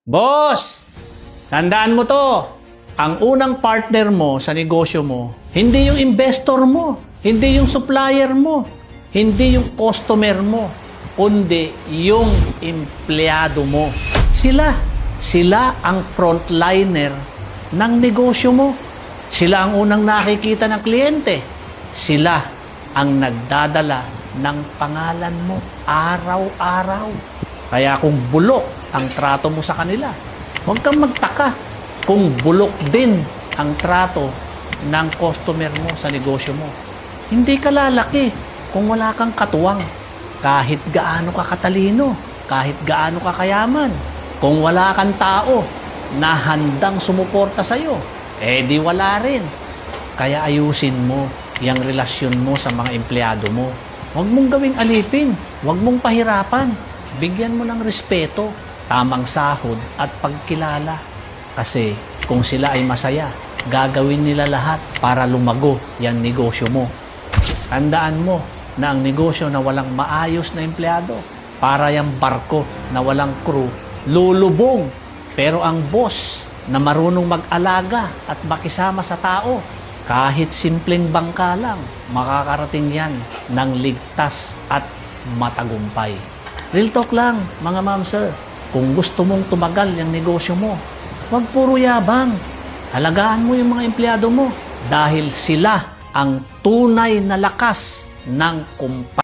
Boss! Tandaan mo to. Ang unang partner mo sa negosyo mo, hindi yung investor mo, hindi yung supplier mo, hindi yung customer mo, kundi yung empleyado mo. Sila ang frontliner ng negosyo mo. Sila ang unang nakikita ng kliyente. Sila ang nagdadala ng pangalan mo araw-araw. Kaya kung bulok ang trato mo sa kanila, huwag kang magtaka kung bulok din ang trato ng customer mo sa negosyo mo. Hindi ka lalaki kung wala kang katuwang. Kahit gaano ka katalino, kahit gaano ka kayaman, kung wala kang tao na handang sumuporta sa'yo, di wala rin. Kaya ayusin mo yung relasyon mo sa mga empleyado mo. Huwag mong gawing alipin, huwag mong pahirapan. Bigyan mo ng respeto, tamang sahod at pagkilala. Kasi kung sila ay masaya, gagawin nila lahat para lumago yung negosyo mo. Tandaan mo na ang negosyo na walang maayos na empleyado, para yung barko na walang crew, lulubog. Pero ang boss na marunong mag-alaga at makisama sa tao, kahit simpleng bangka lang, makakarating yan ng ligtas at matagumpay. Real talk lang, mga ma'am sir. Kung gusto mong tumagal yung negosyo mo, huwag puro yabang. Halagaan mo yung mga empleyado mo dahil sila ang tunay na lakas ng kumpanya.